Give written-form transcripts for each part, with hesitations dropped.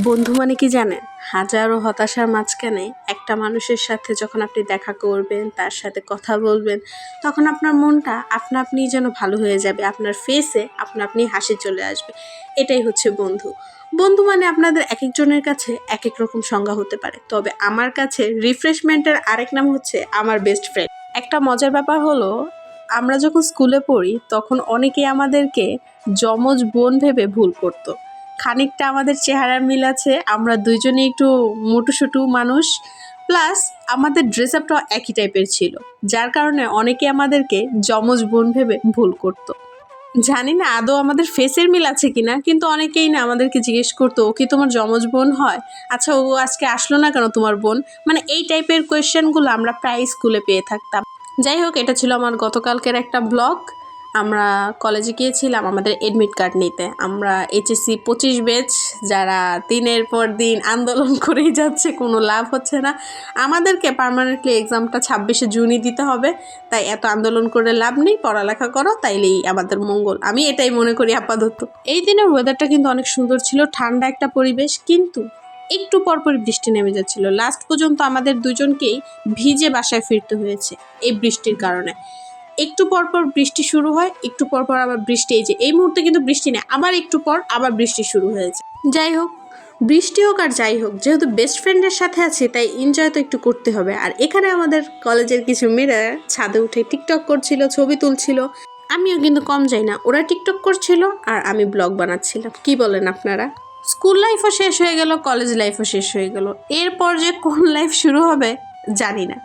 বন্ধু মানে কি জানেন? হাজারো হতাশার মাঝখানে একটা মানুষের সাথে যখন আপনি দেখা করবেন, তার সাথে কথা বলবেন, তখন আপনার মনটা আপনা আপনিই যেন ভালো হয়ে যাবে। আপনার ফেসে আপনা আপনি হাসি চলে আসবে। এটাই হচ্ছে বন্ধু। বন্ধু মানে আপনাদের একেকজনের কাছে একেক রকম সংজ্ঞা হতে পারে। তবে আমার কাছে রিফ্রেশমেন্টের আরেক নাম হচ্ছে আমার বেস্ট ফ্রেন্ড। একটা মজার ব্যাপার হলো, আমরা যখন স্কুলে পড়ি তখন অনেকেই আমাদেরকে যমজ বোন ভেবে ভুল করতো। খানিকটা আমাদের চেহারার মিল আছে, আমরা দুইজনে একটু মোটুসুটু মানুষ, প্লাস আমাদের ড্রেস আপটাও একই টাইপের ছিল, যার কারণে অনেকে আমাদেরকে যমজ বোন ভেবে ভুল করতো। জানি না আদৌ আমাদের ফেসের মিল আছে কিনা, কিন্তু অনেকেই না আমাদেরকে জিজ্ঞেস করতো, ও কি তোমার যমজ বোন হয়? আচ্ছা, ও আজকে আসলো না কেন তোমার বোন? মানে এই টাইপের কোয়েশ্চেনগুলো আমরা প্রায় স্কুলে পেয়ে থাকতাম। যাই হোক, এটা ছিল আমার গতকালকের একটা ব্লগ। আমরা কলেজে গিয়েছিলাম আমাদের এডমিট কার্ড নিতে। আমরা এইচএসসি 25 ব্যাচ, যারা দিনের পর দিন আন্দোলন করেই যাচ্ছে, কোনো লাভ হচ্ছে না। আমাদেরকে পার্মানেন্টলি এক্সামটা 26শে জুনই দিতে হবে, তাই এত আন্দোলন করে লাভ নেই, পড়ালেখা করো, তাইলেই আমাদের মঙ্গল। আমি এটাই মনে করি আপাতত। এই দিনের ওয়েদারটা কিন্তু অনেক সুন্দর ছিল, ঠান্ডা একটা পরিবেশ, কিন্তু একটু পরপর বৃষ্টি নেমে যাচ্ছিল। লাস্ট পর্যন্ত আমাদের দুজনকেই ভিজে বাসায় ফিরতে হয়েছে এই বৃষ্টির কারণে। একটু পরপর বৃষ্টি শুরু হয়, একটু পরপর আবার বৃষ্টি, এই মুহূর্তে কিন্তু বৃষ্টি নেই, আবার একটু পর আবার বৃষ্টি শুরু হয়েছে। যাই হোক, বৃষ্টি হোক আর যাই হোক, যেহেতু বেস্ট ফ্রেন্ডের সাথে আছি তাই এনজয় তো একটু করতে হবে। আর এখানে আমাদের কলেজের কিছু মেয়েরা ছাদে উঠে টিকটক করছিল, ছবি তুলছিল। আমিও কিন্তু কম যাই না, ওরা টিকটক করছিল আর আমি ব্লগ বানাচ্ছিলাম। কি বলেন আপনারা? স্কুল লাইফও শেষ হয়ে গেল, কলেজ লাইফও শেষ হয়ে গেল, এরপর যে কোন লাইফ শুরু হবে জানি না।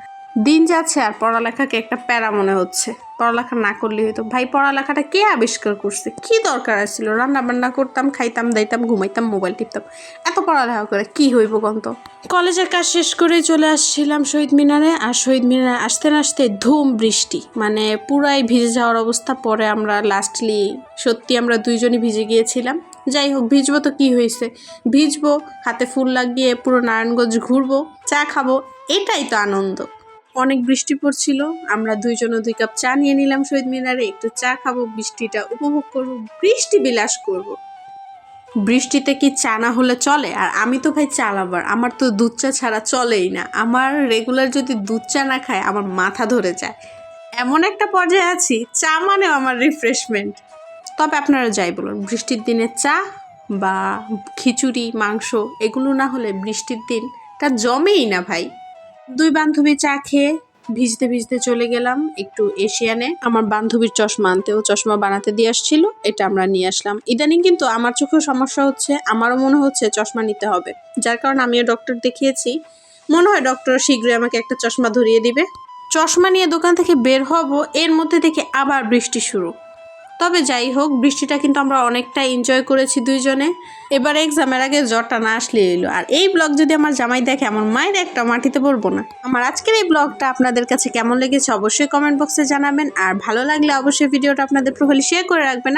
দিন যাচ্ছে আর পড়ালেখাকে একটা প্যারা মনে হচ্ছে। পড়ালেখা না করলেই হতো। ভাই, পড়ালেখাটা কে আবিষ্কার করছে? কি দরকার ছিল? রান্না বান্না করতাম, খাইতাম, দাইতাম, ঘুমাইতাম, মোবাইল টিপতাম। এত পড়ালেখা করে কি হইব গন্ত? কলেজের কাজ শেষ করে চলে আসছিলাম শহীদ মিনারে, আর শহীদ মিনারে আসতে না আসতে ধুম বৃষ্টি, মানে পুরাই ভিজে যাওয়ার অবস্থা। পরে আমরা লাস্টলি সত্যি আমরা দুইজনই ভিজে গিয়েছিলাম। যাই হোক, ভিজবো তো কি হয়েছে, ভিজবো, হাতে ফুল লাগিয়ে পুরো নারায়ণগঞ্জ ঘুরবো, চা খাবো, এটাই তো আনন্দ। অনেক বৃষ্টি পড়ছিল, আমরা দুইজনে 2 কাপ চা নিয়ে নিলাম শহীদ মিনারে, একটু চা খাবো, বৃষ্টিটা উপভোগ করবো, বৃষ্টি বিলাস করব। বৃষ্টিতে কি চা না হলে চলে? আর আমি তো ভাই চা লাভার, আমার তো দুধ চা ছাড়া চলেই না। আমার রেগুলার যদি দুধ চা না খায় আমার মাথা ধরে যায়, এমন একটা পর্যায়ে আছি, চা মানেও আমার রিফ্রেশমেন্ট। তবে আপনারা যাই বলুন, বৃষ্টির দিনে চা বা খিচুড়ি, মাংস এগুলো না হলে বৃষ্টির দিনটা জমেই না ভাই। 2 বান্ধবী চা খেয়ে ভিজতে ভিজতে চলে গেলাম একটু এশিয়ানে। আমার বান্ধবীর চশমা আনতে, ও চশমা বানাতে দিয়ে আসছিল, এটা আমরা নিয়ে আসলাম। ইদানিং কিন্তু আমার চোখেও সমস্যা হচ্ছে, আমারও মনে হচ্ছে চশমা নিতে হবে, যার কারণে আমিও ডক্টর দেখিয়েছি। মনে হয় ডক্টর শীঘ্রই আমাকে একটা চশমা ধরিয়ে দিবে। চশমা নিয়ে দোকান থেকে বের হব, এর মধ্যে দেখি আবার বৃষ্টি শুরু। তবে যাই হোক, বৃষ্টিটা কিন্তু আমরা অনেকটা এনজয় করেছি দুইজনে। এবার এক্সামের আগে জ্বরটা না আসলে এলো। আর এই ব্লগ যদি আমার জামাই দেখে, আমার মায়ের একটা মাটিতে পড়বো না। আমার আজকের এই ব্লগটা আপনাদের কাছে কেমন লেগেছে অবশ্যই কমেন্ট বক্সে জানাবেন, আর ভালো লাগলে অবশ্যই ভিডিওটা আপনাদের প্রোফাইলে শেয়ার করে রাখবেন।